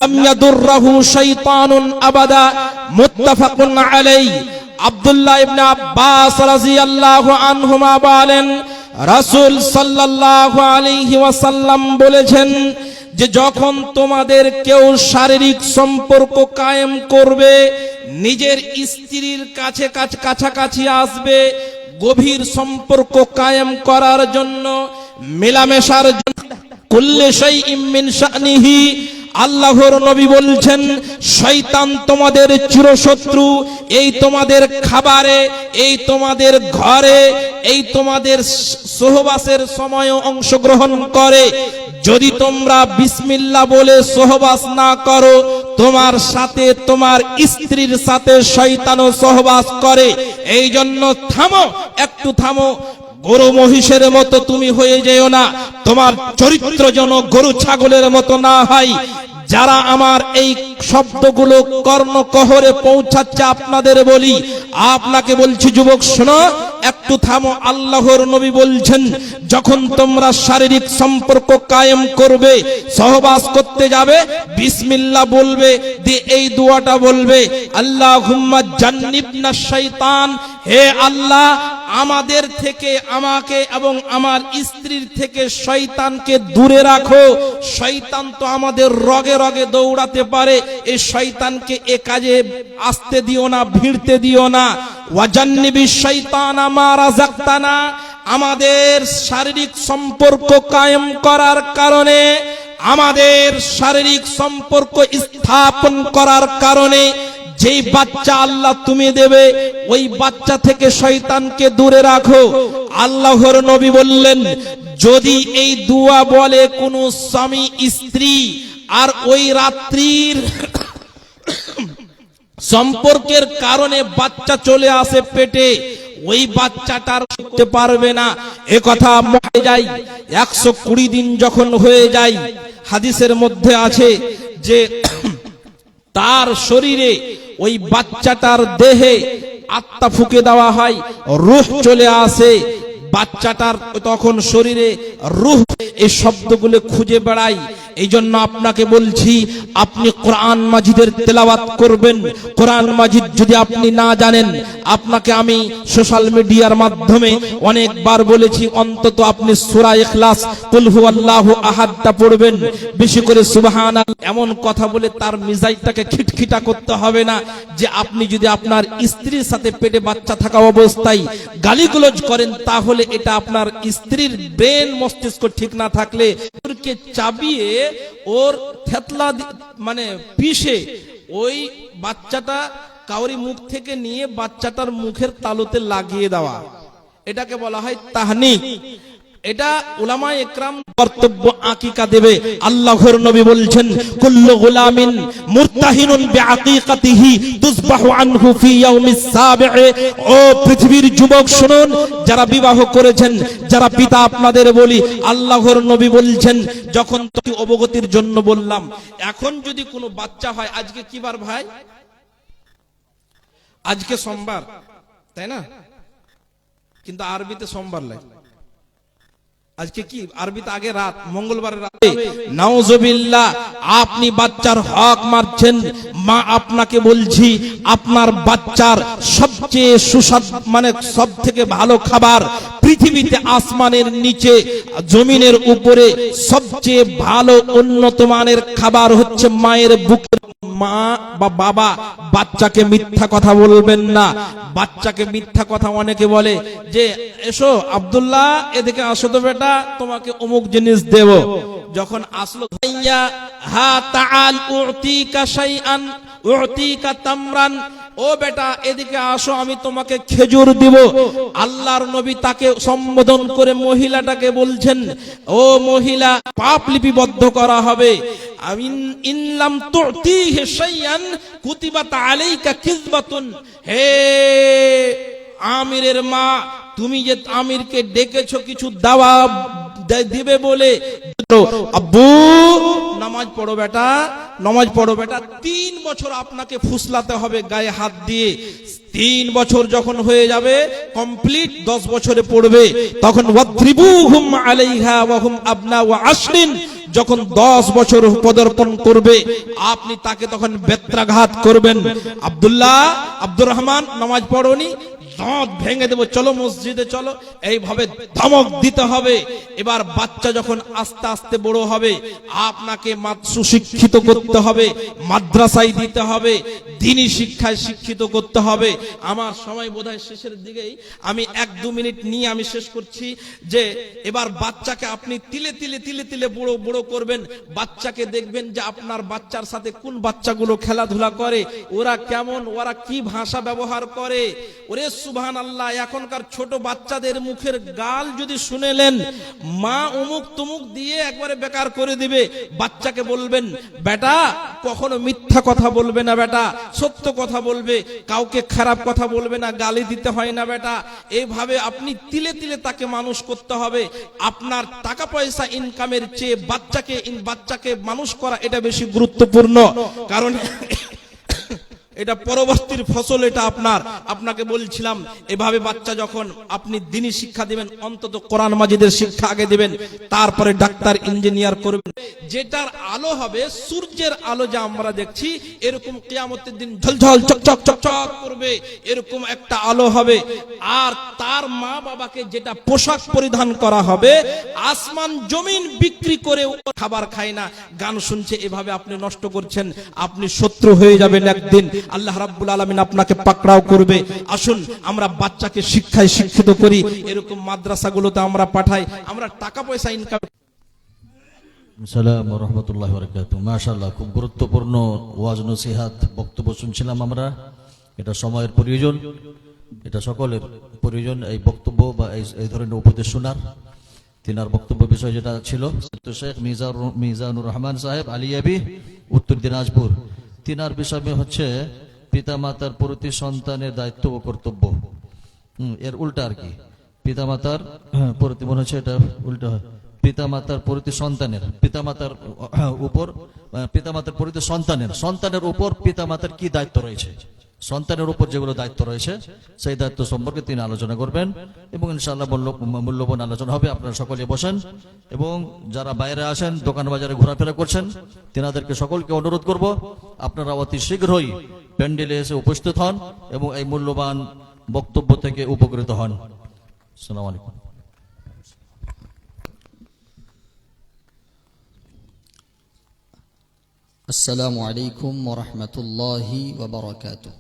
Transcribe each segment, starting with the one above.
লাম ইয়াদুররাহু শাইতানুন আবাদা মুত্তাফাকুন আলাইহি। আব্দুল্লাহ ইবনে আব্বাস রাদিয়াল্লাহু আনহুমা বলেন, রাসূল সাল্লাল্লাহু আলাইহি ওয়াসাল্লাম বলেছেন যে যখন তোমাদের কেউ শারীরিক সম্পর্ক কায়েম করবে, নিজের স্ত্রীর কাছাকাছি আসবে, গভীর সম্পর্ক কায়েম করার জন্য, মেলামেশার জন্য, কুল্লি শাইইন মিন শানিহি, আল্লাহর নবী বলছেন শয়তান তোমাদের চিরশত্রু। এই তোমাদের খাবারে, এই তোমাদের ঘরে, এই তোমাদের সহবাসের সময় অংশগ্রহণ করে। যদি তোমরা বিসমিল্লাহ বলে সহবাস না করো, তোমার সাথে তোমার স্ত্রীর সাথে শয়তানও সহবাস করে। এই জন্য থামো, একটু থামো। গরু মহিষের মতো তুমি হয়ে যেও না, তোমার চরিত্র যেন গরু ছাগলের মতো না হয়। যারা আমার এই শব্দগুলো কর্ণকহরে পৌঁছাচ্ছে আপনাদের বলি, আপনাকে বলছি যুবক শোনো, একটু থামো। আল্লাহর নবী বলছেন যখন তোমরা শারীরিক সম্পর্ক কায়েম করবে, সহবাস করতে যাবে, বিসমিল্লাহ বলবে, দিয়ে এই দোয়াটা বলবে, আল্লাহুম্মা জান্নিবনা শাইতান, হে আল্লাহ আমাদের থেকে, আমাকে এবং আমার স্ত্রীর থেকে শয়তানকে দূরে রাখো। শয়তান তো আমাদের রগে রগে দৌড়াতে পারে, এই শয়তানকে এ কাজে আসতে দিও না, ভিড়তে দিও না। ওয়াজান্নিবিশ শাইতানা মা রাযাকতানা, আমাদের শারীরিক সম্পর্ক কায়েম করার কারণে, আমাদের শারীরিক সম্পর্ক স্থাপন করার কারণে যেই বাচ্চা আল্লাহ তুমি দেবে, ওই বাচ্চা থেকে শয়তানকে দূরে রাখো। আল্লাহর নবী বললেন যদি এই দোয়া বলে কোন স্বামী স্ত্রী, আর ওই রাত্রির সম্পর্কের কারণে বাচ্চা চলে আসে পেটে, ওই বাচ্চাটার করতে পারবে না, এ কথা মনে যায়। 120 দিন যখন হয়ে যায়, হাদিসের মধ্যে আছে যে তার শরীরে, ওই বাচ্চাটার দেহে আত্মা ফুঁকে দেওয়া হয়, রূহ চলে আসে, বাচ্চাটার তখন শরীরে রূহ, এই শব্দগুলো খুঁজে বেড়াই। এই জন্য আপনাকে বলছি, আপনি কোরআন মাজিদের তেলাওয়াত করবেন। কোরআন মাজিদ যদি আপনি না জানেন, আপনাকে আমি সোশ্যাল মিডিয়ার মাধ্যমে অনেকবার বলেছি, অন্তত আপনি সূরা ইখলাস, কুল হুয়াল্লাহু আহাদটা পড়বেন, বেশি করে সুবহানাল্লাহ। এমন কথা বলে তার মিজাজটাকে খিটখিটা করতে হবে না যে আপনি যদি আপনার স্ত্রীর সাথে পেটে বাচ্চা থাকা অবস্থায় গালিগুলোজ করেন, তাহলে এটা আপনার স্ত্রীর ব্রেন মস্তিষ্ক ঠিক না থাকলে ওরকে চাবিয়ে, ওর থেতলা মানে পিষে ওই বাচ্চাটা কাউরি মুখ থেকে নিয়ে বাচ্চাটার মুখের তালুতে লাগিয়ে দেওয়া, এটাকে বলা হয় তাহনিক। এটা উলামায়ে ইকরাম কর্তব্য আকিকা দেবে। আল্লাহর নবী বলছেন কুল্লু গুলামিন মুরতাহিনুন বিআকিকাতিহি তুসবাহু আনহু ফি ইয়াউমিস সাবি'i। ও পৃথিবীর যুবক শুনুন, যারা বিবাহ করেছেন, যারা পিতা আপনাদের বলি, আল্লাহর নবী বলছেন, যখন তুমি অবগতির জন্য বললাম, এখন যদি কোনো বাচ্চা হয়, আজকে কি বার ভাই? আজকে সোমবার, তাই না? কিন্তু আরবিতে সোমবার লাগে। আজকে কি আরবিতে আগে রাত, মঙ্গলবারের রাতে। নাউজুবিল্লাহ, আপনি বাচ্চার হক মারছেন। মা আপনাকে বলছি, আপনার বাচ্চার সবচেয়ে সুস্বাদ মানে সব থেকে ভালো খাবার পৃথিবীতে, আসমানের নিচে জমিনের উপরে সবচেয়ে ভালো উন্নত মানের খাবার হচ্ছে মায়ের বুকের। মা বা বাবা বাচ্চাকে মিথ্যা কথা বলবেন না। বাচ্চাকে মিথ্যা কথা অনেকে বলে যে এসো আব্দুল্লাহ এদিকে আসো তো বেটা, তোমাকে অমুক জিনিস দেব। যখন আসলো, ভাইয়া হা তাআল উতিকা শাইআন উতিকা তামরান, ও বেটা এদিকে আসো, আমি তোমাকে খেজুর দিব। আল্লাহর নবী তাকে সম্বোধন করে মহিলাটাকে বলছেন, ও মহিলা, পাপ লিপিবদ্ধ করা হবে। ইনলাম তুতিহি শাইআন কুতিবাত আলাইকা কিযবাতুন। হে আমিরের মা, তুমি যে আমিরকে ডেকেছো কিছু দাওয়া দিবে বলে, আব্বু নামাজ পড়ো বেটা, নামাজ পড়ো বেটা। 3 বছর আপনাকে ফুসলাতে হবে গায়ে হাত দিয়ে। 3 বছর যখন হয়ে যাবে কমপ্লিট, 10 বছরে পড়বে, তখন ওয়াদ্রিবুহুম আলাইহা ওয়া হুম আবনা ওয়া আশরিন, যখন 10 বছর পদার্পণ করবে আপনি তাকে তখন বেত্রাঘাত করবেন, আব্দুর রহমান নামাজ পড়োনি, দাঁত ভেঙে দেবো, চলো মসজিদে চলো, এইভাবে ধমক দিতে হবে। এবার বাচ্চা যখন আস্তে আস্তে বড় হবে আপনাকে সুশিক্ষিত করতে হবে, মাদ্রাসায় দিতে হবে, দ্বীনি শিক্ষায় শিক্ষিত করতে হবে। আমার সময় বোধহয় শেষের দিকেই, আমি 1-2 মিনিট নিয়ে আমি শেষ করছি। যে এবার বাচ্চাকে আপনি তিলে তিলে তিলে তিলে বড় বড় করবেন। বাচ্চাকে দেখবেন যে আপনার বাচ্চার সাথে কোন বাচ্চাগুলো খেলাধুলা করে, ওরা কেমন, ওরা কি ভাষা ব্যবহার করে। ওরে সুবহানাল্লাহ, এখনকার ছোট বাচ্চাদের মুখের গাল যদি শুনেলেন, মা অমুক তুমুক দিয়ে একবারে বেকার করে দিবে। বাচ্চাকে বলবেন, বেটা কখনো মিথ্যা কথা বলবে না, বেটা সত্য কথা বলবে, কাউকে খারাপ কথা বলবে না, গালি দিতে হয় না বেটা। এইভাবে আপনি তিলে তিলে তাকে মানুষ করতে হবে। আপনার টাকা পয়সা ইনকামের চেয়ে বাচ্চাকে মানুষ করা এটা বেশি গুরুত্বপূর্ণ, কারণ এটা পরবর্তীর ফসল। এটা আপনাকে বলছিলাম, এভাবে বাচ্চা যখন আপনি দ্বীনি শিক্ষা দিবেন, অন্তত কোরআন মাজিদের শিক্ষা আগে দিবেন, তারপরে ডাক্তার ইঞ্জিনিয়ার করবেন। যেটার আলো হবে সূর্যের আলো, যা আমরা দেখছি এরকম কিয়ামতের দিন ঝলঝল চকচক চকচক করবে, এরকম একটা আলো হবে। আর তার মা বাবাকে যেটা পোশাক পরিধান করা হবে, আসমান জমিন বিক্রি করে খাবার খায় না, গান শুনছে, এভাবে আপনি নষ্ট করছেন, আপনি শত্রু হয়ে যাবেন একদিন। আল্লাহ রাব্বুল আলামিন আপনাকে পাকড়াও করবে। আসুন আমরা বাচ্চাকে শিক্ষায় শিক্ষিত করি, এরকম মাদ্রাসাগুলোতে আমরা পাঠাই, আমরা টাকা পয়সা ইনকাম। আসসালামু রাহমাতুল্লাহি ওয়া বারাকাতুহু। মাশাআল্লাহ, খুব গুরুত্বপূর্ণ ওয়াজ নসিহত বক্তব্য শুনছিলাম আমরা। এটা সময়ের প্রয়োজন, এটা সকলের প্রয়োজন এই বক্তব্য বা এই ধরনের উপদেশ শোনার। তিনার বক্তব্য বিষয় যেটা ছিল, শেখ মিজানুর রহমান সাহেব আলিয়াবি, উত্তর দিনাজপুর। তিনার বিষয় হচ্ছে পিতামাতার প্রতি সন্তানের দায়িত্ব ও কর্তব্য। এর উল্টা আর কি, পিতামাতার প্রতি, মনে হচ্ছে এটা উল্টা হয়, পিতামাতার প্রতি সন্তানের, পিতামাতার উপর, পিতামাতার প্রতি সন্তানের উপর পিতামাতার কি দায়িত্ব রয়েছে, সন্তানের উপর যেগুলো দায়িত্ব রয়েছে সেই দায়িত্ব সম্পর্কে তিনি আলোচনা করবেন এবং ইনশাআল্লাহ মূল্যবান আলোচনা হবে। আপনারা সকলে বসেন এবং যারা বাইরে আসেন, দোকান বাজারে ঘোরাফেরা করছেন, তেনাদেরকে সকলকে অনুরোধ করব আপনারা অতি শীঘ্রই প্যান্ডেলে এসে উপস্থিত হন এবং এই মূল্যবান বক্তব্য থেকে উপকৃত হন। আসসালামু আলাইকুম। আসসালামু আলাইকুম ওয়া রাহমাতুল্লাহি ওয়া বারাকাতুহু।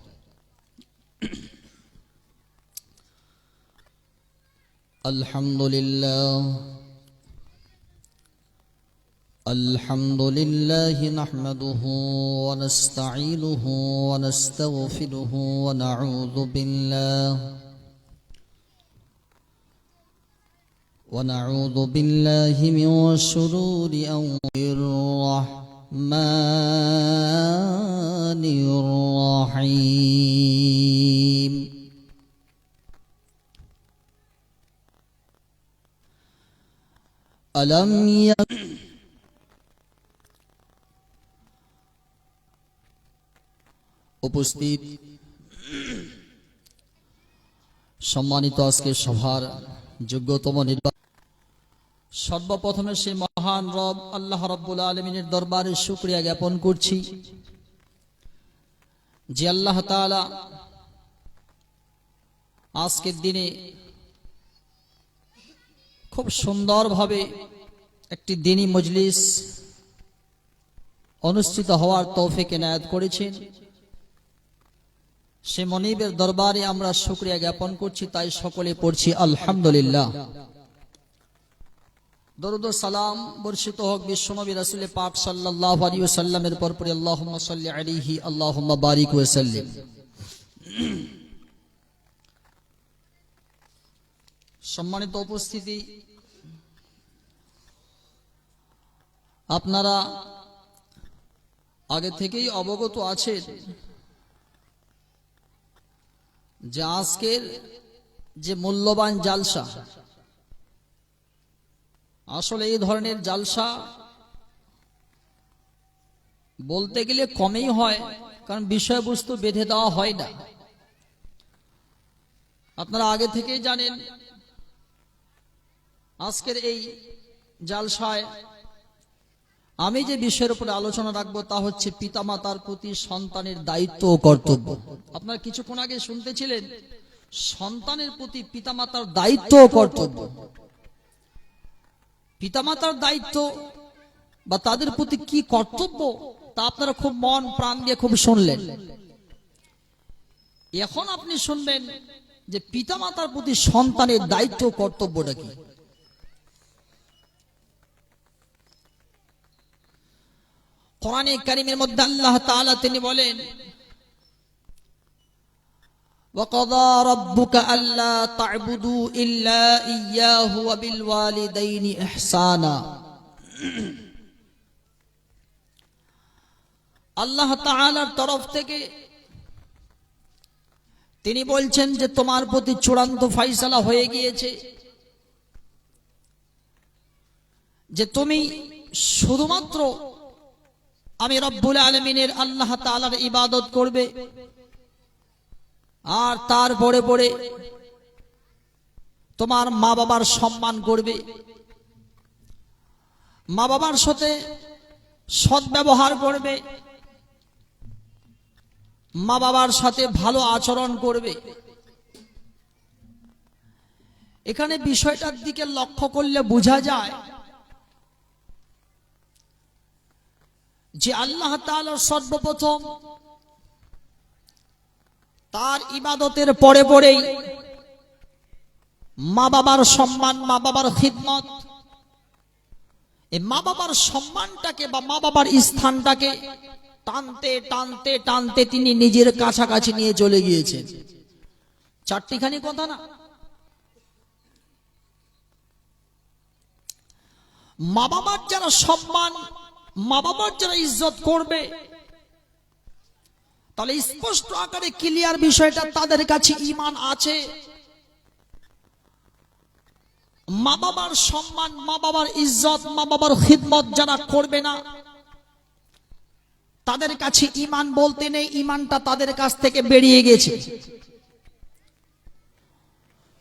আলহামদুলিল্লাহি নাহমাদুহু ওয়া নাস্তাঈনুহু ওয়া নাস্তাগফিরুহু ওয়া নাউযু বিল্লাহি মিন শুরুরি আনফুসিহির রহিম। আলম উপস্থিত সম্মানিত আজকের সভার যোগ্যতম নির্বাচন, সর্বপ্রথমে সেই মহান রব আল্লাহ রাব্বুল আলামিনের দরবারে শুকরিয়া জ্ঞাপন করছি যে আল্লাহ তাআলা আজকের দিনে খুব সুন্দরভাবে একটি দ্বীনি মজলিস অনুষ্ঠিত হওয়ার তৌফিক এনায়েত করেছেন। সে মনিবের দরবারে আমরা শুকরিয়া জ্ঞাপন করছি, তাই সকলে পড়ছি আলহামদুলিল্লাহ। দরুদ ও সালাম বর্ষিত হোক বিশ্বনবী রাসূল পাক সাল্লাল্লাহু আলাইহি ওয়াসাল্লামের পর পরে আল্লাহুম্মা সাল্লি আলাইহি আল্লাহুম্মা বারিক ওয়া সাল্লিম। সম্মানিত উপস্থিতি, আপনারা আগে থেকেই অবগত আছেন যে আজকের যে মূল্যবান জালসা, আসলে এই ধরনের জালসা বলতে গেলে কমই হয়, কারণ বিষয়বস্তু বেঁধে দেওয়া হয় না। আপনারা আগে থেকেই জানেন আজকের এই জালসায় আমি যে বিষয়ের উপরে আলোচনা রাখবো তা হচ্ছে পিতামাতার প্রতি সন্তানের দায়িত্ব ও কর্তব্য। আপনারা কিছুক্ষণ আগে শুনতেছিলেন সন্তানের প্রতি পিতামাতার দায়িত্ব ও কর্তব্য। পিতামাতার দায়িত্ব বা তাদের প্রতি কি কর্তব্য তা আপনারা খুব মন প্রাণ দিয়ে খুব শুনলেন। এখন আপনি শুনবেন যে পিতামাতার প্রতি সন্তানের দায়িত্ব ও কর্তব্যটা কি। কোরআনে কারীমের মধ্যে আল্লাহ তাআলা তিনি বলেন, وَقَضَى رَبُّكَ أَلَّا تَعْبُدُوا إِلَّا إِيَّاهُ وَبِالْوَالِدَيْنِ إِحْسَانًا। আল্লাহ তাআলার তরফ থেকে তিনি বলছেন যে তোমার প্রতি চূড়ান্ত ফয়সালা হয়ে গিয়েছে যে তুমি শুধুমাত্র আমি রব্বুল আলামিনের আল্লাহ তাআলার ইবাদত করবে, আর তারপরে পরে তোমার মা বাবার সম্মান করবে, মা বাবার সাথে সদ্ব্যবহার করবে, মা বাবার সাথে ভালো আচরণ করবে। এখানে বিষয়টার দিকে লক্ষ্য করলে বোঝা যায় যে আল্লাহ তাআলা সর্বপ্রথম তার ইবাদতের পরে পরেই মা বাবার সম্মান, মা বাবার খিদমত, এই মা বাবার সম্মানটাকে বা মা বাবার স্থানটাকে টানতে টানতে টানতে তিনি নিজের কাছাকাছি নিয়ে চলে গিয়েছেন। চারটিখানি কথা না। মা বাবার যারা সম্মান, মা বাবার যারা ইজ্জত করবে, তাহলে স্পষ্ট আকারে ক্লিয়ার বিষয়টা তাদের কাছে ঈমান আছে। মা বাবার সম্মান, মা বাবার ইজ্জত, মা বাবার খিদমত যারা করবে না তাদের কাছে ঈমান বলতে নেই, ঈমানটা তাদের কাছ থেকে বেরিয়ে গেছে।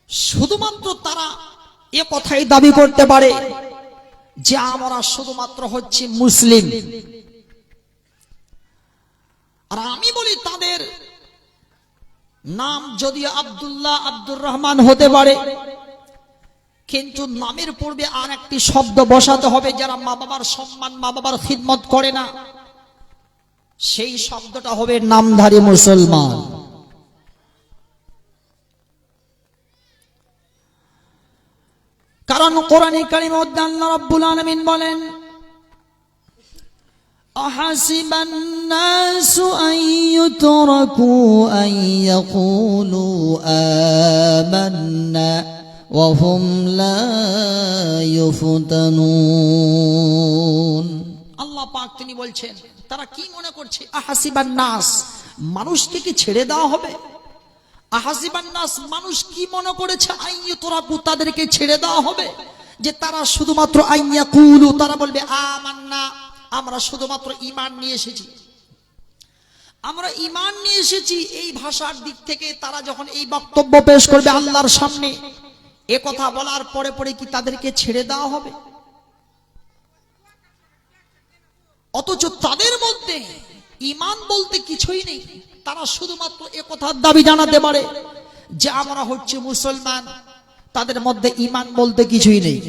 শুধুমাত্র তারা এ কথাই দাবি করতে পারে যে আমরা শুধুমাত্র হচ্ছে মুসলিম। আর আমি বলি তাদের নাম যদিও আব্দুল্লাহ, আব্দুর রহমান হতে পারে, কিন্তু নামের পূর্বে আর একটি শব্দ বসাতে হবে। যারা মা বাবার সম্মান, মা বাবার খিদমত করে না, সেই শব্দটা হবে নামধারী মুসলমান। কারণ কোরআনে কারীমে মধ্যে আল্লাহ রাব্বুল আলামিন বলেন, আহাসিবান নাসু আন ইউতরাকু আন ইয়াকুলু আমান্না ওয়া হুম লা ইউফতানুন। আল্লাহ পাক তিনি বলছেন তারা কি মনে করছে, আহাসিবান নাস, মানুষকে কি ছেড়ে দেওয়া হবে? আহাসিবান নাস, মানুষ কি মনে করেছে, আইয়ুতরাকু, তাদেরকে ছেড়ে দেওয়া হবে, যে তারা শুধুমাত্র আইয়াকুলু, তারা বলবে আমান্না, আমরা শুধুমাত্র ঈমান নিয়ে এসেছি, আমরা ঈমান নিয়ে এসেছি। এই ভাষার দিক থেকে তারা যখন এই বক্তব্য পেশ করবে আল্লাহর সামনে, এ কথা বলার পরে পরে কি তাদেরকে ছেড়ে দেওয়া হবে? অথচ তাদের মধ্যে ঈমান বলতে কিছুই নেই। তারা শুধুমাত্র এ কথার দাবি জানাতে পারে যে আমরা হচ্ছে মুসলমান, তাদের মধ্যে ঈমান বলতে কিছুই নেই।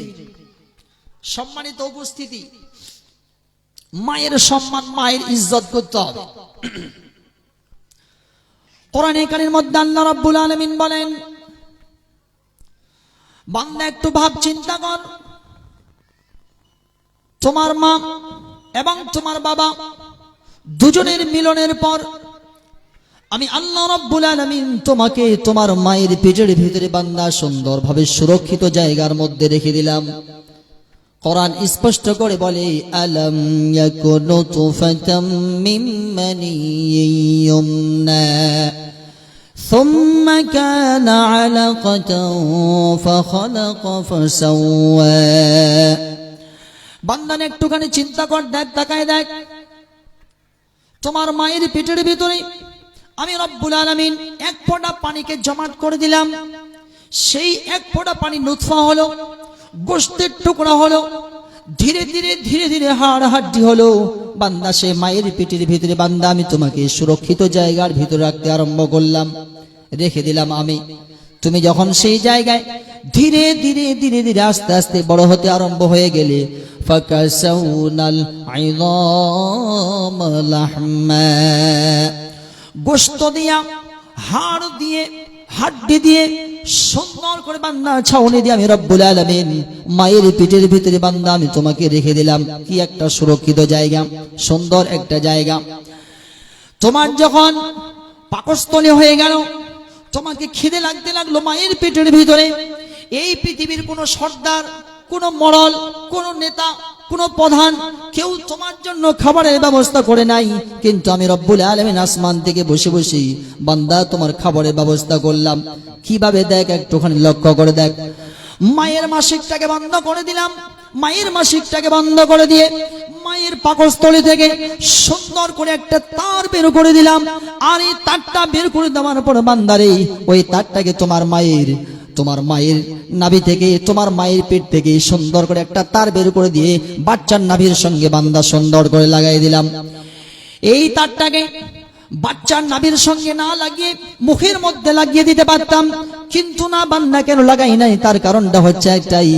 সম্মানিত উপস্থিতি, মায়ের সম্মান, মায়ের ইজ্জত করতে হবে। কোরআনে কারীমের মধ্যে আল্লাহ রাব্বুল আলামিন বলেন, বান্দা একটু ভাব চিন্তা কর, তোমার মা এবং তোমার বাবা দুজনের মিলনের পর আমি আল্লাহ রাব্বুল আলামিন তোমাকে তোমার মায়ের পেটের ভিতরে বান্দা সুন্দরভাবে সুরক্ষিত জায়গার মধ্যে রেখে দিলাম। কোরআন স্পষ্ট করে বলে, আলাম ইয়াকুনু তুফাতাম মিন মানিয়্যিন ইউমনা সুম্মা কানা আলাকাতান ফাখালাকা ফাসাওয়া। বান্দানে একটুখানি চিন্তা কর, দেখ, তাকায় দেখ, তোমার মায়ের পেটের ভিতরে আমি রব্বুল আলামিন এক ফোঁটা পানিকে জমাট করে দিলাম। সেই এক ফোঁটা পানি নুতফা হলো, গোশতের টুকরা হলো, ধীরে ধীরে ধীরে ধীরে হাড় হাড্ডি হলো। বান্দা সে মায়ের পেটের ভিতরে, বান্দা আমি তোমাকে সুরক্ষিত জায়গার ভিতরে রাখতে আরম্ভ করলাম, রেখে দিলাম আমি। তুমি যখন সেই জায়গায় ধীরে ধীরে ধীরে ধীরে আস্তে আস্তে বড় হতে আরম্ভ হয়ে গেলে, ফাকাসাউনাল আইযাম লাহমা, গোশত দিয়া, হাড় দিয়ে, হাড্ডি দিয়ে সুন্দর করে বান্দা ছাউনি দিয়ে আমি রব্বুল আলামিন মায়ের পেটের ভিতরে বান্দা আমি তোমাকে রেখে দিলাম। কি একটা সুরক্ষিত জায়গা, সুন্দর একটা জায়গা। তোমার যখন পাকস্থলী হয়ে গেল, তোমাকে খিদে লাগতে লাগলো মায়ের পেটের ভিতরে। এই পৃথিবীর কোনো সর্দার, কোনো মরল, কোনো নেতা, কোনো প্রধান কেউ তোমার জন্য খাবারের ব্যবস্থা করে নাই, কিন্তু আমি রব্বুল আলামিন আসমান থেকে বসে বসে বান্দা তোমার খাবারের ব্যবস্থা করলাম। কিভাবে দেখ, একটুখানি লক্ষ্য করে দেখ। মায়ের মাসিকটাকে বন্ধ করে দিলাম, মায়ের মাসিকটাকে বন্ধ করে দিয়ে মায়ের পাকস্থলী থেকে সুন্দর করে একটা তার বের করে দিলাম। আর এই তারটা বের করে দেওয়ার পর বান্দারে ওই তারটাকে তোমার মায়ের নাভি থেকে, তোমার মায়ের পেট থেকে সুন্দর করে একটা তার বের করে দিয়ে বাচ্চার নাভির সঙ্গে বান্দা সুন্দর করে লাগাই দিলাম। এই তারটাকে বাচ্চার নাভির সঙ্গে না লাগিয়ে মুখের মধ্যে লাগিয়ে দিতে পারতাম, কিন্তু না, বান্দা কেন লাগাই নাই? তার কারণটা হচ্ছে একটাই,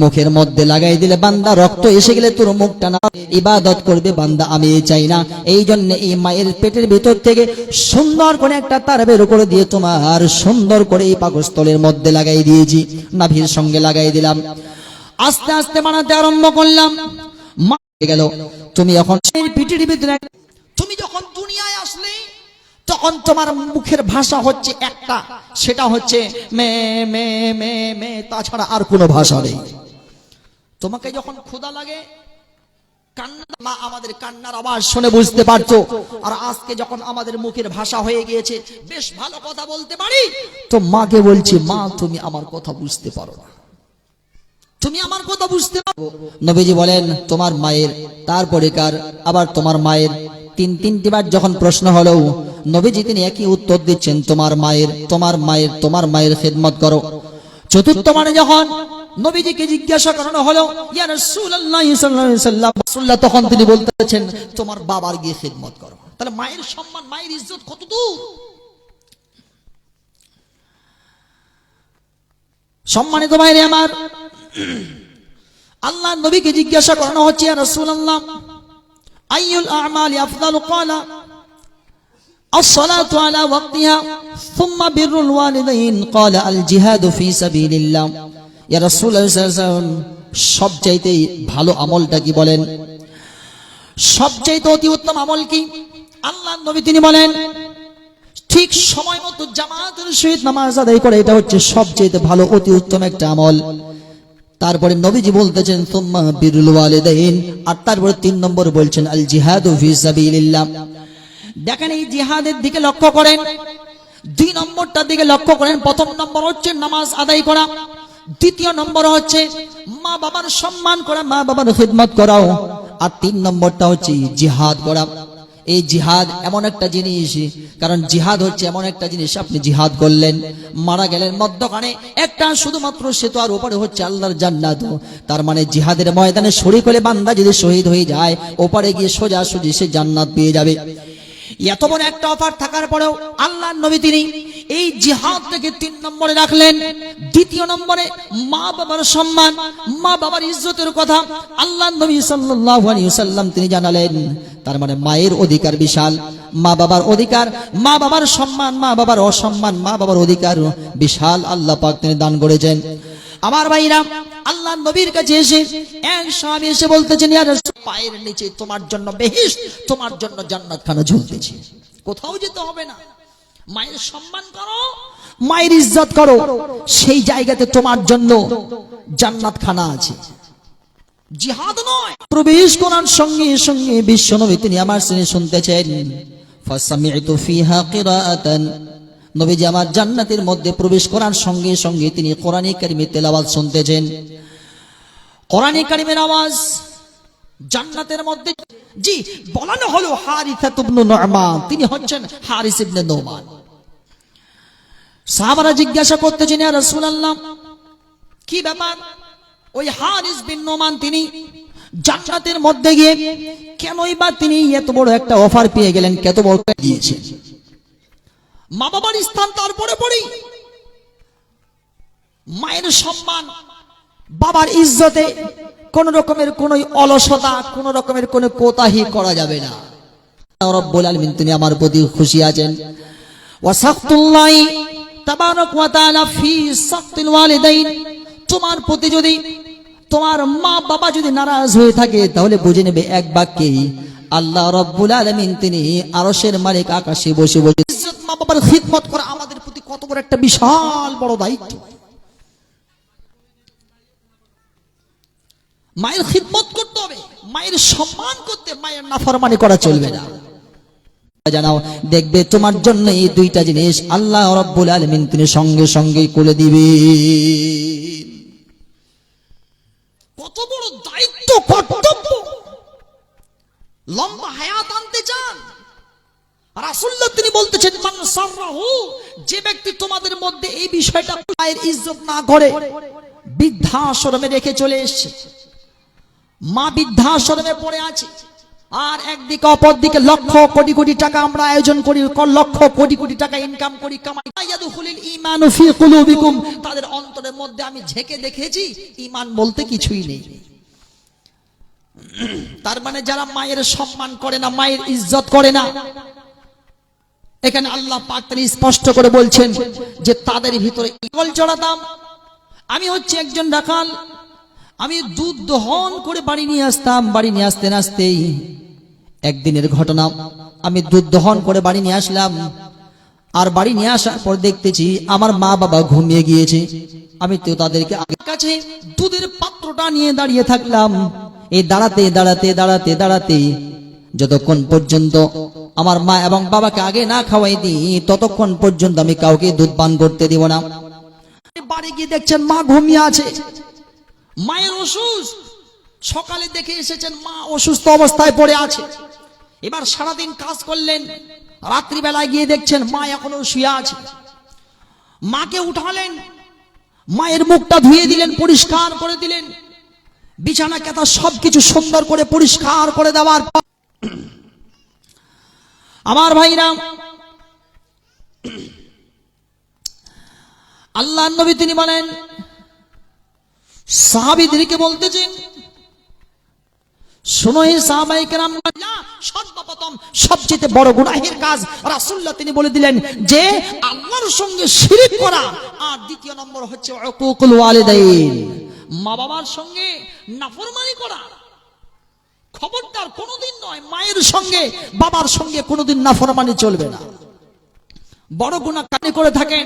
মুখের মধ্যে লাগাই দিলে বান্দা রক্ত এসে গেলে তোর মুখটা না ইবাদত করবে, বান্দা আমি চাই না। এই জন্য এই মায়ের পেটের ভিতর থেকে সুন্দর করে একটা তার বের করে দিয়ে তোমার সুন্দর করে এই পাকস্থলের মধ্যে লাগাই দিয়েছি, নাভির সঙ্গে লাগাই দিলাম। আস্তে আস্তে বানাতে আরম্ভ করলাম। মা গেল, তুমি এখন পেটের ভিতরে, তুমি যখন দুনিয়ায় আসলে তখন তোমার মুখের ভাষা হচ্ছে একটা, সেটা হচ্ছে মে মে মে মে, তাছাড়া আর কোনো ভাষা নেই। তোমাকে যখন ক্ষুধা লাগে, কান্না, মা আমাদের কান্নার আওয়াজ শুনে বুঝতে পারতো। আর আজকে যখন আমাদের মুখের ভাষা হয়ে গিয়েছে, বেশ ভালো কথা বলতে পারি, তো মাকে বলছি, মা তুমি আমার কথা বুঝতে পারো না, তুমি আমার কথা বুঝতে পারো। নবীজি বলেন তোমার মায়ের, তারপরে কার, আবার তোমার মায়ের। তিনটি বার যখন প্রশ্ন হলো, নবীজি তিনি একই উত্তর দিচ্ছেন, তোমার মায়ের, তোমার মায়ের, তোমার মায়ের খেদমত করো। চতুর্থ মানে যখন নবীজিকে জিজ্ঞাসা করানো হলো, ইয়া রাসূলুল্লাহ সাল্লাল্লাহু আলাইহি ওয়াসাল্লাম, রাসূলুল্লাহ তখন তিনি বলতেছেন, তোমার বাবার গিয়ে খেদমত করো। তাহলে মায়ের সম্মান, মায়ের ইজ্জত কত দূর। সম্মানিত ভাইরে আমার, আল্লাহ নবীকে জিজ্ঞাসা করানো হচ্ছে, ইয়া রাসূলুল্লাহ আইয়ুল আ'মালি আফদালু? ক্বালা الصلاة على وقتها ثم بر الوالدين قال الجهاد في سبيل الله। ইয়া রাসূলুল্লাহ সাল্লাল্লাহু আলাইহি ওয়াসাল্লাম, সবচাইতে ভালো আমলটা কি বলেন? সবচাইতে অতি উত্তম আমল কি? আল্লাহ নবী তিনি বলেন, ঠিক সময় মতো জামাতের সহিত নামাজ আদায় করে, এটা হচ্ছে সবচাইতে ভালো অতি উত্তম একটা আমল। তারপরে নবীজি বলতেছেন সুম্মা বিরুল ওয়ালিদাইন, আর তারপরে 3 নম্বর বলছেন আল জিহাদু ফি সাবিলিল্লাহ। দেখেন এই জিহাদের দিকে লক্ষ্য করেন, 2 নম্বরটার দিকে লক্ষ্য করেন। প্রথম নম্বর হচ্ছে নামাজ আদায় করা, দ্বিতীয় নম্বর হচ্ছে মা বাবার সম্মান করা, মা বাবার খিদমত করাও, আর 3 নম্বরটা হচ্ছে জিহাদ করা। এই জিহাদ এমন একটা জিনিস, কারণ জিহাদ হচ্ছে এমন একটা জিনিস, আপনি জিহাদ করলেন, মারা গেলেন, মধ্যখানে একটা শুধুমাত্র সেতু, আর ওপারে হচ্ছে আল্লাহর জান্নাত। তার মানে জিহাদের ময়দানে শরীক হলে বান্দা যদি শহীদ হয়ে যায়, ওপারে গিয়ে সোজাসুজি সে জান্নাত পেয়ে যাবে। এত বড় একটা অফার থাকার পরেও আল্লাহর নবী তিনি এই জিহাদটাকে 3 নম্বরে রাখলেন। দ্বিতীয় নম্বরে মা বাবার সম্মান, মা বাবার ইজ্জতের কথা আল্লাহর নবী সাল্লাল্লাহু আলাইহি ওয়াসাল্লাম তিনি জানালেন। তার মানে মায়ের অধিকার বিশাল, মা বাবার অধিকার, মা বাবার সম্মান, মা বাবার অসম্মান, মা বাবার অধিকার বিশাল আল্লাহ পাক তিনি দান করেছেন। আমার ভাইরা, আল্লাহ নবীর কাছে এসে এক সাহাবী এসে বলতেছেন, ইয়া রাসূল, পায়ের নিচে তোমার জন্য বেহেশত, তোমার জন্য জান্নাত খানা ঝুলতেছে, কোথাও যেতে হবে না। মায়ের সম্মান করো, মায়ের ইজ্জত করো, সেই জায়গাতে তোমার জন্য জান্নাত খানা আছে, জিহাদ নয়। প্রবেশ করার সঙ্গে সঙ্গে বিশ্বনবী তিনি আমার শুনে শুনতেছেন, ফাসামি'তু ফিহা কিরাআতান, নবীজি আমার জান্নাতের মধ্যে প্রবেশ করার সঙ্গে সঙ্গে তিনি কোরআনে কারিমের তেলাওয়াত শুনতেছেন। কোরআনে কারিমের আওয়াজ জান্নাতের মধ্যে, জি বলানো হলো হারিসা ইবনে নু'মান, তিনি হচ্ছেন হারিস ইবনে নু'মান। সাহাবারা জিজ্ঞাসা করতেছেন, ইয়া রাসূলুল্লাহ কি ব্যাপার, ওই হারিস বিন নোমান তিনি জান্নাতের মধ্যে গিয়ে কেনই বা তিনি এত বড় একটা অফার পেয়ে গেলেন, কত বড় গিয়েছে। মা বাবার স্থান তারপরে পড়ি, মায়ের সম্মান, বাবার ইজ্জতে কোন রকমের কোন অলসতা, কোন রকমের কোন কোতাহি করা যাবে না। রব্বুল আলামিন তিনি আমার প্রতি খুশি আছেন। ওয়াসাফতুল্লাহি তাবারাক ওয়া তাআলা ফি সাফতিল ওয়ালিদাইন, তোমার প্রতি যদি তোমার মা বাবা যদি নারাজ হয়ে থাকে তাহলে বুঝে নেবে এক বাক্যেই আল্লাহ রব্বুল আলামিন তিনি আরশের মালিক, আকাশে বসে বসে। ইজ্জত মা বাবার খিদমত করা আমাদের প্রতি কত বড় একটা বিশাল বড় দায়িত্ব। মায়ের খিদমত করতে হবে, মায়ের সম্মান করতে, মায়ের নাফরমানি করা চলবে না। জানাও, দেখবে তোমার জন্য এই দুইটা জিনিস আল্লাহ রাব্বুল আলামিন তিনি সঙ্গে সঙ্গেই করে দিবেন। কত বড় দায়িত্ব, কর্তব্য। লম্বা হায়াত আনতে চান, রাসূলুল্লাহ তিনি বলতেছেন, মান সাররাহু, যে ব্যক্তি তোমাদের মধ্যে এই বিষয়টা মায়ের ইজ্জত না করে, বৃদ্ধাশ্রমে রেখে চলে এসেছে, মা বৃদ্ধাশ্রমে পড়ে আছে, আর একদিকে অপর দিকে লক্ষ কোটি কোটি টাকা আমরা আয়োজন করি, লক্ষ কোটি কোটি টাকা ইনকাম করি, কামাই, ইয়াদখুলুল ঈমানু ফি কুলুবিকুম, তাদের অন্তরের মধ্যে আমি ঝেঁকে দেখেছি ঈমান বলতে কিছুই নেই। তার মানে যারা মায়ের সম্মান করে না, মায়ের ইজ্জত করে না, এখানে আল্লাহ পাক তিনি স্পষ্ট করে বলছেন যে তাদের ভিতরে ঈগল চড়াতাম। আমি হচ্ছে একজন রাখাল, আমি দুধ দহন করে বাড়ি নিয়ে আসতাম, বাড়ি নিয়ে আসতে আসতেই একদিনের ঘটনা, আমি দুধ দহন করে বাড়ি নিয়ে আসলাম, আর বাড়ি নিয়ে আসার পর দেখতেছি আমার মা বাবা ঘুমিয়ে গিয়েছে। আমি তো তাদেরকে আগে কাছে দুধের পাত্রটা নিয়ে দাঁড়িয়ে থাকলাম। এই দাঁড়াতে দাঁড়াতে দাঁড়াতে দাঁড়াতে যতক্ষণ পর্যন্ত আমার মা এবং বাবাকে আগে না খাওয়াই দিই ততক্ষণ পর্যন্ত আমি কাউকে দুধ পান করতে দিব না। বাড়ি গিয়ে দেখছেন মা ঘুমিয়ে আছে, মায়ের অসুস্থ, সকালে দেখে এসেছেন মা অসুস্থ অবস্থায় পড়ে আছে। এবার সারাদিন কাজ করলেন, রাত্রিবেলায় গিয়ে দেখছেন মা এখনো শুয়ে আছে। মাকে উঠালেন, মায়ের মুখটা ধুয়ে দিলেন, পরিষ্কার করে দিলেন, বিছানা কেতা সবকিছু সুন্দর করে পরিষ্কার করে দেওয়ার পর আমার ভাইরা, আল্লাহর নবী তিনি বলেন, সাহাবীদেরকে বলতেছেন, শোনো হে সাহাবায়ে কেরাম, সর্বপ্রথম সবচেয়ে বড় গুনাহের কাজ রাসূলুল্লাহ তিনি বলে দিলেন যে আল্লাহর সঙ্গে শিরক করা, আর দ্বিতীয় নম্বর হচ্ছে উকুকুল ওয়ালিদাইন, মা বাবার সঙ্গে নাফরমানি করা। খবরদার কোনোদিন নয়, মায়ের সঙ্গে বাবার সঙ্গে কোনোদিন নাফরমানি চলবে না। বড় গুনাহ কানে করে থাকেন,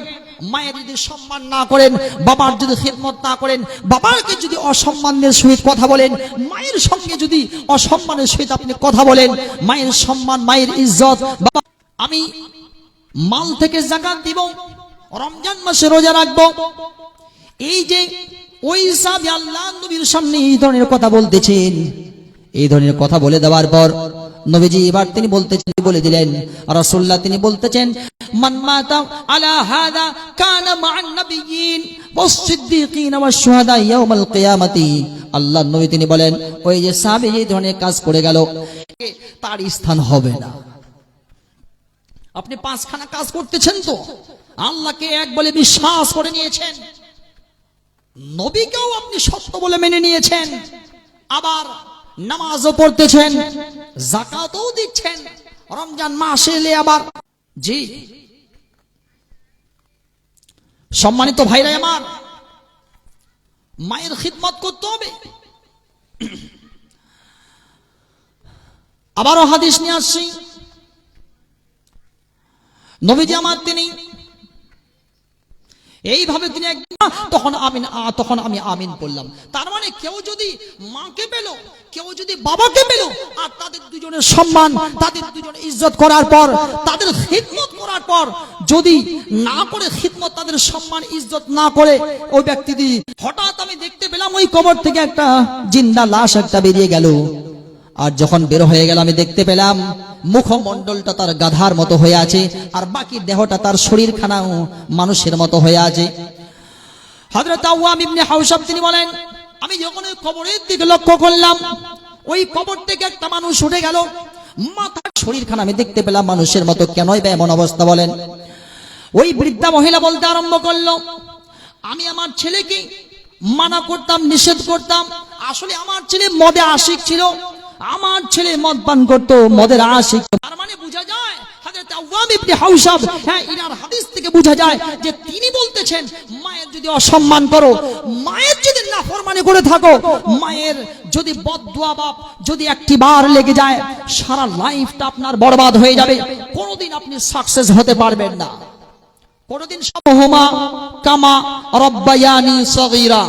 মায়ের যদি সম্মান না করেন, বাবার যদি খিদমত না করেন, বাবাকে যদি অসম্মানের সহিত কথা বলেন, মায়ের সঙ্গে যদি অসম্মানের সহিত আপনি কথা বলেন, মায়ের সম্মান, মায়ের ইজ্জত, বাবা আমি মাল থেকে যাকাত দিব, রমজান মাসে রোজা রাখবো, এই যে ওই সাহাবী আল্লাহর নবীর সামনে এই ধরনের কথা বলতেছেন, এই ধরনের কথা বলে দেওয়ার পর নবীজি এবার তিনি বলে দিলেন, রাসূলুল্লাহ তিনি বলতেছেন, মান মাতা আলা হাদা কানা মা'আন নাবিয়্যিন ওয়াস-সিদ্দীকিন ওয়াশ-শুহাদা ইয়াউমাল কিয়ামাতি। আল্লাহর নবী তিনি বলেন, ওই যে সাহাবী এই ধরনের কাজ করে গেল তার স্থান হবে না। আপনি পাঁচখানা কাজ করতেছেন তো, আল্লাহকে এক বলে বিশ্বাস করে নিয়েছেন, নবীকেও আপনি সত্য বলে মেনে নিয়েছেন, আবার নামাজও পড়তেছেন, যাকাতও দিচ্ছেন, রমজান মাস এলে আবার, জি সম্মানিত ভাইরা আমার, মায়ের খিদমত করতে হবে। আবারও হাদিস নিয়ে আসছি, নবীজি আমার তিনি এইভাবে তিনি তখন আমি আমিন বললাম। তার মানে কেউ যদি মাকে পেল, কেউ যদি বাবাকে পেল, আর তাদের দুজনের সম্মান, তাদের দুজনের ইজ্জত করার পর, তাদের খিদমত করার পর যদি না করে, খিদমত তাদের সম্মান ইজ্জত না করে ওই ব্যক্তি, হঠাৎ আমি দেখতে পেলাম ওই কবর থেকে একটা জিন্দা লাশ একটা বেরিয়ে গেল, আর যখন বের হয়ে গেল আমি দেখতে পেলাম মুখমণ্ডলটা তার গাধার মতো হয়ে আছে, আর বাকি দেহটা তার শরীরখানাও মানুষের মতো হয়ে আছে। হযরত আওয়াম ইবনে হাওশাব তিনি বলেন, আমি যখন ওই কবরের দিকে লক্ষ্য করলাম, ওই কবর থেকে একটা মানুষ উঠে গেল, মাথা শরীরখানা আমি দেখতে পেলাম মানুষের মতো। কেনই বা এমন অবস্থা বলেন? ওই বৃদ্ধা মহিলা বলতে আরম্ভ করলো, আমি আমার ছেলেকে মানা করতাম, নিষেধ করতাম। আসলে আমার ছেলে মদে আশিক ছিল, আমার ছেলে মদ পান করতো, মদের আশিক। তার মানে বোঝা যায় হযরত আওয়াম ইবনে হাওশাব, হ্যাঁ, ইনার হাদিস থেকে বোঝা যায় যে তিনি বলতেছেন, মায়ের যদি অসম্মান করো, মায়ের যদি নাফরমানি করে থাকো, মায়ের যদি বদদুয়া বাপ যদি একটি বার লেগে যায়, সারা লাইফটা আপনার বরবাদ হয়ে যাবে। কোনোদিন আপনি সাকসেস হতে পারবেন না। কোনদিন সমহুমা কামা রব্বায়ানি সগীরা,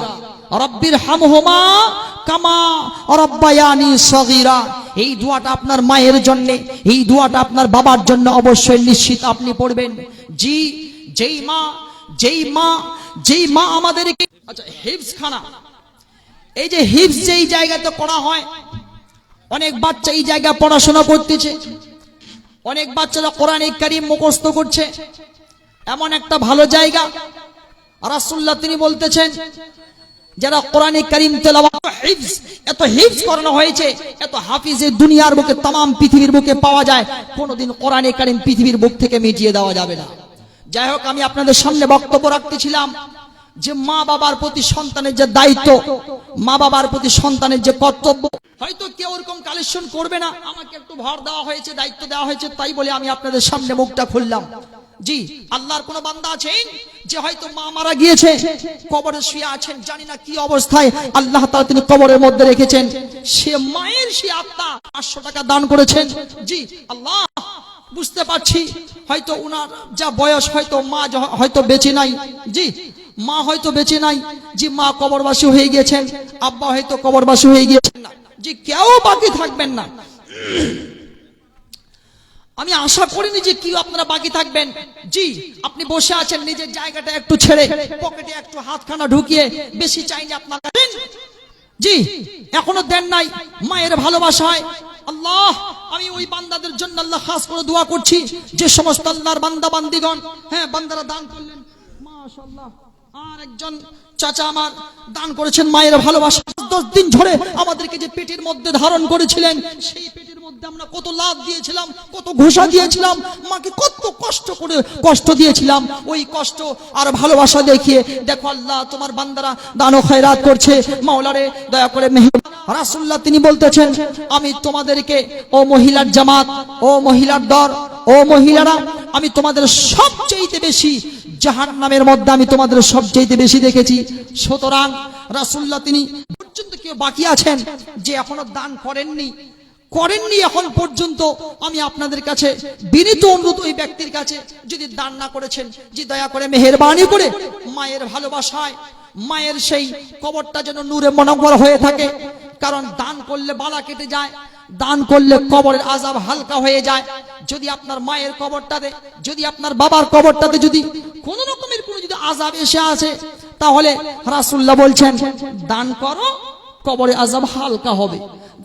রব্বির হামহুমা কামা রব্বায়ানি সগীরা। এই দোয়াটা আপনার মায়ের জন্য, এই দোয়াটা আপনার বাবার জন্য অবশ্যই নিশ্চিত আপনি পড়বেন। জি, যেই মা আমাদেরকে, আচ্ছা, হিফজ খানা, এই যে হিফজ যেই জায়গাতে করা হয়, অনেক বাচ্চা এই জায়গায় পড়াশোনা করতেছে, অনেক বাচ্চারা কোরআন কারীম মুখস্থ করছে। এমন একটা ভালো জায়গা, রাসূলুল্লাহ তিনি বলতেছেন, যারা কোরআন কারীম তেলাওয়াত হিফজ, এত হিফজ করানো হয়েছে, এত হাফিজে দুনিয়ার বুকে, तमाम পৃথিবীর বুকে পাওয়া যায়। কোনদিন কোরআন কারীম পৃথিবীর বুক থেকে মিটিয়ে দেওয়া যাবে না। যাই হোক, আমি আপনাদের সামনে বক্তব্য রাখতেছিলাম যে মা বাবার প্রতি সন্তানের যে দায়িত্ব, মা বাবার প্রতি সন্তানের যে কর্তব্য। হয়তো কেউ ওরকম কালেকশন করবে না, আমাকে একটু ভর দেওয়া হয়েছে, দায়িত্ব দেওয়া হয়েছে, তাই বলে আমি আপনাদের সামনে মুখটা খুললাম। জি, আল্লাহর কোন বান্দা আছেন যে হয়তো মা মারা গিয়েছে, কবরে শুয়ে আছেন, জানি না কি অবস্থায় আল্লাহ তাআলা তিনি কবরের মধ্যে রেখেছেন, সে মায়ের সে আত্মা 500 টাকা দান করেছেন। জি আল্লাহ, বুঝতে পারছি হয়তো উনার যা বয়স, হয়তো মা হয়তো বেঁচে নাই। জি, মা হয়তো বেঁচে নাই। জি, মা কবরবাসী হয়ে গিয়েছেন, আব্বা হয়তো কবরবাসী হয়ে গিয়েছেন না। জি, কেউ বাকি থাকবেন না। আমি আশা করিনি যে কি আপনারা বাকি থাকবেন। জি, আপনি বসে আছেন, নিজের জায়গাটা একটু ছেড়ে পকেটে একটু হাতখানা ঢুকিয়ে, বেশি চাইনি আপনার কাছে। জি, এখনো দেন নাই। মায়ের ভালোবাসায় আল্লাহ, আমি ওই বান্দাদের জন্য আল্লাহ খাস করে দোয়া করছি, যে সমস্ত আল্লাহর বান্দা বান্দিগণ, হ্যাঁ, বান্দারা দান করলেন, মাশাআল্লাহ। আর একজন চাচা আমার দান করেছেন মায়ের ভালোবাসা। 10 দিন ধরে আমাদেরকে যে পেটের মধ্যে ধারণ করেছিলেন, সেই পেটের মধ্যে আমরা কত লাভ দিয়েছিলাম, কত ঘোষা দিয়েছিলাম, মাকে কত কষ্ট করে কষ্ট দিয়েছিলাম। ওই কষ্ট আর ভালোবাসা দেখিয়ে দেখো আল্লাহ তোমার বান্দারা দান ও খয়রাত করছে। মাওলারে দয়া করে মেহেরবান। রাসূলুল্লাহ তিনি বলতেছেন, আমি তোমাদেরকে, ও মহিলার জামাত, ও মহিলার দল, ও মহিলারা, আমি তোমাদের সবচেয়ে বেশি জাহান্নামের মধ্যে আমি তোমাদের সবচেয়ে বেশি দেখেছি। সুতরাং রাসূলুল্লাহ তিনি পর্যন্ত কেউ বাকি আছেন যে এখনো দান করেননি, এখন পর্যন্ত, আমি আপনাদের কাছে বিনীত অনুরোধ, ওই ব্যক্তির কাছে যদি দান না করেছেন, যে দয়া করে মেহেরবানি করে মায়ের ভালোবাসায় মায়ের সেই কবরটা যেন নূরে মনোজ্জ্বল হয়ে থাকে। কারণ দান করলে বালা কেটে যায়, দান করলে কবরের আযাব হালকা হয়ে যায়। যদি আপনার মায়ের কবরটাতে, যদি আপনার বাবার কবরটাতে যদি কোন রকমের কোনো যদি আযাব এসে আসে, তাহলে রাসূলুল্লাহ বলছেন, দান করো, কবরের আযাব হালকা হবে।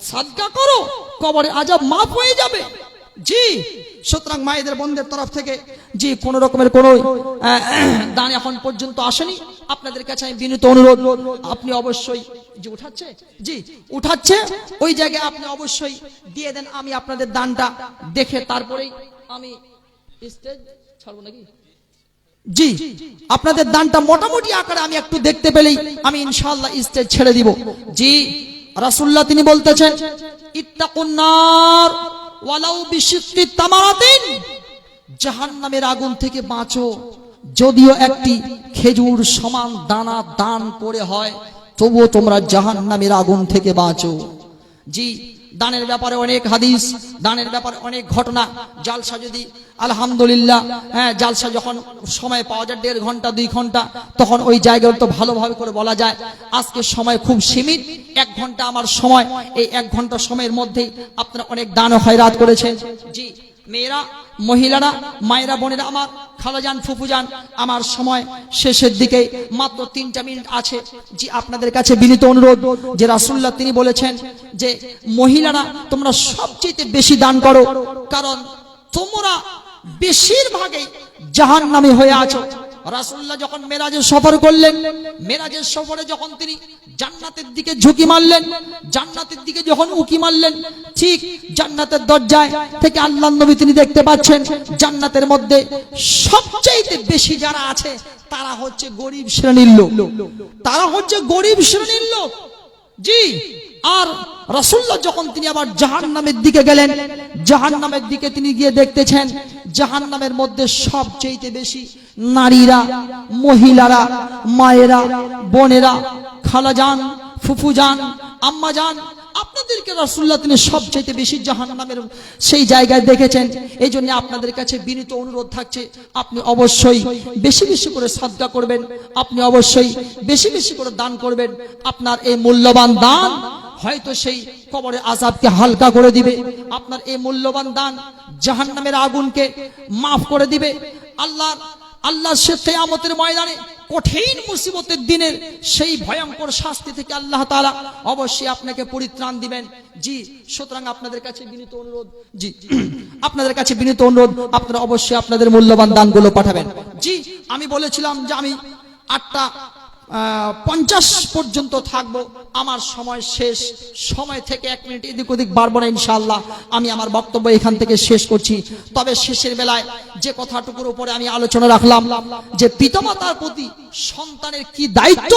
সাদকা করো, কবরের আযাব মাফ হয়ে যাবে। জি, সুতরাং মায়েদের বোনদের তরফ থেকে জি কোন রকমের কোনো দান এখন পর্যন্ত আসেনি। আপনাদের কাছে আমি বিনীত অনুরোধ, আপনি অবশ্যই, জি উঠাচ্ছে, জি উঠাচ্ছে, ওই জায়গায় আপনি অবশ্যই দিয়ে দেন। আমি আপনাদের দানটা দেখে তারপরেই আমি স্টেজ ছাড়বো নাকি। জি, আপনাদের দানটা মোটামুটি আকারে আমি একটু দেখতে পেলেই আমি ইনশাআল্লাহ স্টেজ ছেড়ে দিব। জি, রাসূলুল্লাহ তিনি বলতেছেন, ইত্তাকুন নার ওয়ালাউ বিশিক্কি তামারাতিন, জাহান্নামের আগুন থেকে বাঁচো, যদিও একটি খেজুর সমান দানা দান করে হয়, তবুও তোমরা জাহান্নামের আগুন থেকে বাঁচো। জি, দানের ব্যাপারে অনেক হাদিস, দানের ব্যাপারে অনেক ঘটনা। জালসা যদি আলহামদুলিল্লাহ, হ্যাঁ, জালসা যখন সময় পাওয়া যায় 1.5 ঘন্টা 2 ঘন্টা, তখন ওই জায়গায় তো ভালোভাবে করে বলা যায়। আজকে সময় খুব সীমিত, 1 ঘন্টা আমার সময়, এই 1 ঘন্টা সময়ের মধ্যেই আপনারা অনেক দান ও খয়রাত করেছেন। জি, মেয়েরা, মহিলারা, মায়েরা, বোনেরা আমার, খালাজান, ফুফুজান, আমার সময় শেষের দিকে, মাত্র 3টা মিনিট আছে। জি, আপনাদের কাছে বিনীত অনুরোধ, যে রাসূলুল্লাহ তিনি বলেছেন যে মহিলারা তোমরা সবচেয়ে বেশি দান করো, কারণ তোমরা বেশিরভাগই জাহান্নামী হয়ে আছো। রাসূলুল্লাহ যখন মেরাজের সফর করলেন, মেরাজের সফরে যখন তিনি জান্নাতের দিকে ঝুঁকি মারলেন, জান্নাতের দিকে যখন উকি মারলেন, ঠিক জান্নাতের দরজায় থেকে আল্লাহর নবী তিনি দেখতে পাচ্ছেন জান্নাতের মধ্যে সবচেয়ে বেশি যারা আছে তারা হচ্ছে গরিব শ্রেণীর লোক, তারা হচ্ছে গরিব শ্রেণীর লোক। জি, আর রাসূলুল্লাহ যখন তিনি আবার জাহান্নামের দিকে গেলেন, জাহান্নামের দিকে তিনি গিয়ে দেখতেছেন জাহান্নামের মধ্যে সবচেয়ে বেশি নারীরা, মহিলারা, মায়েরা, বোনেরা, খালাজান, ফুফুজান, আম্মাজান, আপনাদেরকে রাসূলুল্লাহ তিনি সবচেয়ে বেশি জাহান্নামের সেই জায়গায় দেখেছেন। এই জন্য আপনাদের কাছে বিনীত অনুরোধ থাকছে, আপনি অবশ্যই বেশি বেশি করে সাদকা করবেন, আপনি অবশ্যই বেশি বেশি করে দান করবেন। আপনার এই মূল্যবান দান হয়তো সেই কবরের আযাবকে হালকা করে দিবে, আপনার এই মূল্যবান দান জাহান্নামের আগুনকে মাফ করে দিবে। আল্লাহ সে কিয়ামতের ময়দানে কঠিন মুসিবতের দিনের সেই ভয়ঙ্কর শাস্তি থেকে আল্লাহ তাআলা অবশ্যই আপনাকে পরিত্রাণ দিবেন। জি, সুতরাং আপনাদের কাছে বিনীত অনুরোধ, জি আপনাদের কাছে বিনীত অনুরোধ, আপনারা অবশ্যই আপনাদের মূল্যবান দানগুলো পাঠাবেন। জি, আমি বলেছিলাম যে আমি 8:50 পর্যন্ত থাকবো, আমার সময় শেষ, সময় থেকে 1 মিনিট এদিক ওদিক বাড়বো না ইনশাআল্লাহ। আমি আমার বক্তব্য এখান থেকে শেষ করছি। তবে শেষের বেলায় যে কথাটুকুর উপরে আমি আলোচনা রাখলাম যে পিতামাতার প্রতি সন্তানের কি দায়িত্ব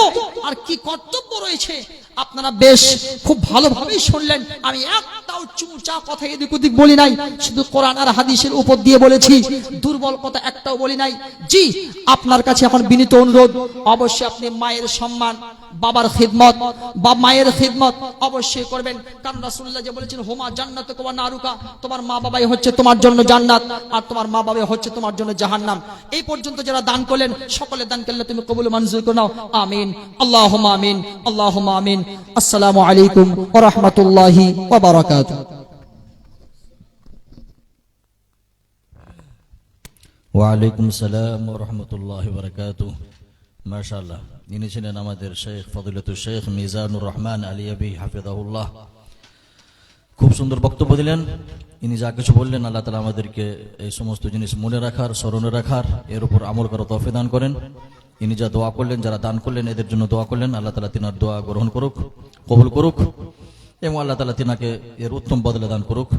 আর কি কর্তব্য রয়েছে, আপনারা বেশ খুব ভালোভাবেই শুনলেন। আমি একটাও চুঁচা কথা এদিক ওদিক বলি নাই, শুধু কোরআন আর হাদিসের উপর দিয়ে বলেছি, দুর্বল কথা একটাও বলি নাই। জি, আপনার কাছে এখন বিনীত অনুরোধ, অবশ্যই আপনি মায়ের সম্মান, বাবার খিদমত বা মায়ের খিদমত অবশ্যই করবেন। কারণ রাসূলুল্লাহ যে বলেছেন হুমা জান্নাতুকা ওয়া নারুকা, তোমার মা বাবাই হচ্ছে তোমার জন্য জান্নাত আর তোমার মা বাবাই হচ্ছে তোমার জন্য জাহান্নাম। এই পর্যন্ত যারা দান করলেন সকলের দানকে আল্লাহ তুমি কবুল মঞ্জুর করে নাও, আমিন, আল্লাহুম্মা আমিন, আল্লাহুম্মা আমিন। আসসালামু আলাইকুম ওয়া রাহমাতুল্লাহি ওয়া বারাকাতুহু। ওয়ালাইকুম আসসালাম ওয়া রাহমাতুল্লাহি ওয়া বারাকাতুহু। মাশাআল্লাহ, ইনি ছিলেন আমাদের শেখ ফজিলাতুল শেখ মিজানুর রহমান আলিয়াবি হাফিজাহুল্লাহ। খুব সুন্দর বক্তব্য দিলেন। ইনি যা কিছু বললেন আল্লাহ তাআলা আমাদেরকে এই সমস্ত জিনিস মনে রাখার, স্মরণে রাখার, এর উপর আমল করার তৌফিক দান করেন। ইনি যা দোয়া করলেন, যারা দান করলেন এদের জন্য দোয়া করলেন, আল্লাহ তাআলা তিনার দোয়া গ্রহণ করুক, কবুল করুক এবং আল্লাহ তাআলা তিনাকে এর উত্তম বদলে দান করুক।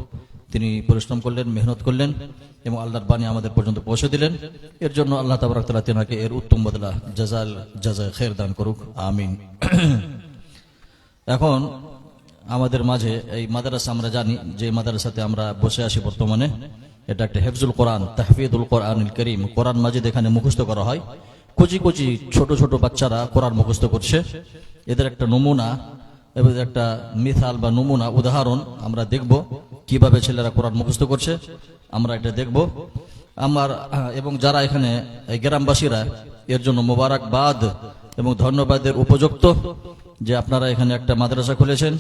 তিনি পরিশ্রম করলেন, মেহনত করলেন এবং আল্লাহর বাণী আমাদের পর্যন্ত পৌঁছে দিলেন। এর জন্য আল্লাহ তাবারক তাআলা তিনাকে এর উত্তম বদলা জাযায়ে খায়ের দান করুক, আমিন। এখন আমাদের মাঝে এই মাদ্রাসা, আমরা জানি যে মাদ্রাসাতে আমরা বসে আছি বর্তমানে, এটা একটা হেফজুল কোরআন, তাহফিজুল কোরআনুল কারীম, কোরআন মাজিদ এখানে মুখস্থ করা হয়। কুচি কুচি ছোট ছোট বাচ্চারা কোরআন মুখস্থ করছে। এদের একটা নমুনা এবং একটা মিসাল বা নমুনা উদাহরণ আমরা দেখব কিভাবে ছেলেরা কোরআন মুখস্থ করছে, আমরা এটা দেখব। এবং যারা এখানে গ্রামবাসীরা, এর জন্য মোবারকবাদ এবং ধন্যবাদের উপযুক্ত যে আপনারা এখানে একটা মাদ্রাসা খুলেছেন,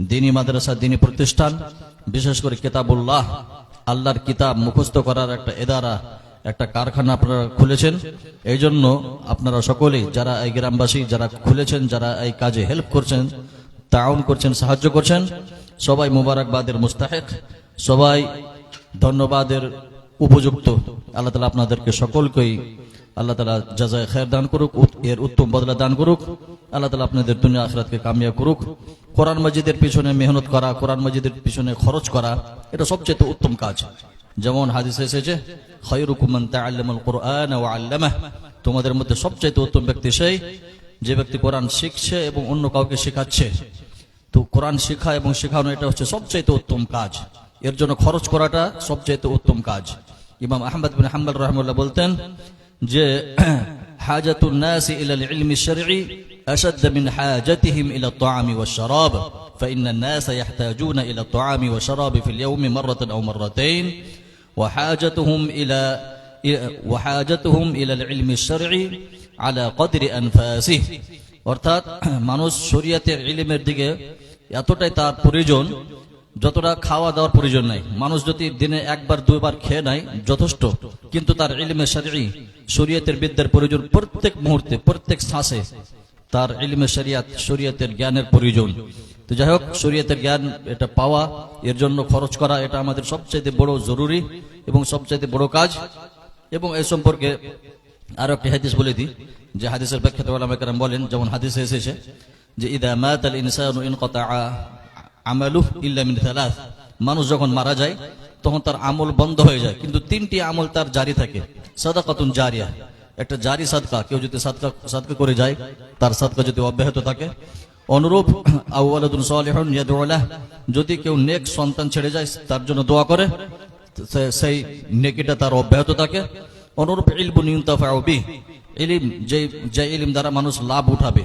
দ্বীনি মাদ্রাসা, দ্বীনি প্রতিষ্ঠান, বিশেষ করে কিতাবুল্লাহ, আল্লাহর কিতাব মুখস্থ করার একটা এদারা, একটা কারখানা আপনারা খুলেছেন। এই জন্য আপনারা সকলেই যারা এই গ্রামবাসী যারা খুলেছেন, যারা এই কাজে হেল্প করছেন, তাআউন করছেন, সাহায্য করছেন, সবাই মোবারকবাদের মুস্তাহিক, সবাই ধন্যবাদের উপযুক্ত। আল্লাহ তাআলা আপনাদেরকে সকলকেই আল্লাহ তাআলা জাযায়ে খায়ের দান করুক, এর উত্তম বদলা দান করুক। আল্লাহ তাআলা আপনাদের দুনিয়া আখিরাতকে কামিয়াব করুক। কোরআন মাজিদের পিছনে মেহনত করা, কোরআন মাজিদের পিছনে খরচ করা, এটা সবচেয়ে উত্তম কাজ। যেমন হাদিসে এসেছে, খায়রুকুম মান তাআল্লামাল কুরআন ওয়া আল্লামাহু, তোমাদের মধ্যে সবচেয়ে উত্তম ব্যক্তি সেই যে ব্যক্তি কোরআন শিখছে এবং অন্য কাউকে শেখাচ্ছে। তো কোরআন শেখা এবং শেখানো এটা হচ্ছে সবচেয়ে উত্তম কাজ, এর জন্য খরচ করাটা সবচেয়ে উত্তম কাজ। ইমাম আহমদ বিন হাম্বল রাহিমাহুল্লাহ বলতেন যে হাজাতুন নাসি ইলাল ইলমি শারঈ আশাদ মিন হাজাতিহিম ইলা আত-তা'আমি ওয়াশ-শারাব فإن الناس يحتاجون إلى الطعام والشراب في اليوم مرة أو مرتين وحاجتهم إلى العلم الشرعي على قدر أنفاسه। অর্থাৎ মানুষ শরীয়তের ইলমের দিকে এতটাই তার প্রয়োজন যতটা খাওয়া দাওয়ার প্রয়োজন নাই। মানুষ যদি দিনে একবার দুইবার খেয়ে নেয় যথেষ্ট, কিন্তু তার ইলমে শরঈ, শরীয়তের বিদ্যার প্রয়োজন প্রত্যেক মুহূর্তে, প্রত্যেক শ্বাসে তার ইলমে শরিয়াত, শরীয়তের জ্ঞানের প্রয়োজন। তো যাই হোক, শরীয়তের জ্ঞান এটা পাওয়া, এর জন্য খরচ করা, এটা আমাদের সবচেয়ে বড় জরুরি এবং সবচেয়ে বড় কাজ। এবং এই সম্পর্কে আরো একটি হাদিস বলে দিই, যে হাদিসের ব্যাখ্যাতে ওলামা কেরাম বলেন, যেমন হাদিসে এসেছে যে ইদা মাতাল ইনসানু ইনকাতাআ আমালুহু ইল্লা মিন থালাথ, মানুষ যখন মারা যায় তখন তার আমল বন্ধ হয়ে যায়, কিন্তু তিনটি আমল তার জারি থাকে। সাদাকাতুন জারিয়া, একটা জারি সাদকা, কেউ যদি সাদকা করে যায় তার সাদকা যদি অব্যাহত থাকে। অনুরূপ আও ওয়ালাদুন সালিহুন ইয়াদউ লাহু, যদি কেউ নেক সন্তান ছেড়ে যায় তার জন্য দোয়া করে, সেই নেকিটা তার অব্যাহত থাকে। অনুরূপ ইলমুন ইউনতাফাউ বিহি, ইলম, যে ইলম দ্বারা মানুষ লাভ উঠাবে।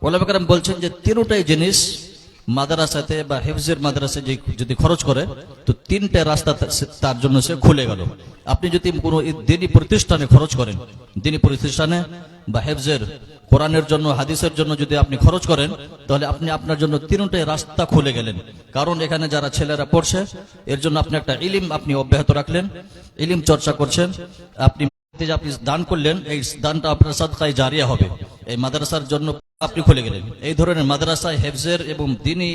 ওলামা কেরাম বলছেন যে তিনটাই জিনিস মাদ্রাসাতে বা হিফজের মাদ্রাসায় যদি খরচ করে তো তিনটে রাস্তা তার জন্য সে খুলে গেল। আপনি যদি কোনো দিনী প্রতিষ্ঠানে খরচ করেন, দিনী প্রতিষ্ঠানে বা হিফজের কোরআনের জন্য, হাদিসের জন্য যদি আপনি খরচ করেন, তাহলে আপনি আপনার জন্য তিনটাই রাস্তা খুলে গেলেন। কারণ এখানে যারা ছেলেরা পড়ছে এর জন্য আপনি একটা ইলিম আপনি অব্যাহত রাখলেন, ইলিম চর্চা করছেন। আপনি দান করলেন, এই দানটা আপনার সাদকায়ে জারিয়া হবে, এই মাদ্রাসার জন্য আপনি খুলে গেলেন। এই ধরনের মাদ্রাসায় হেফজের এবং দ্বীনি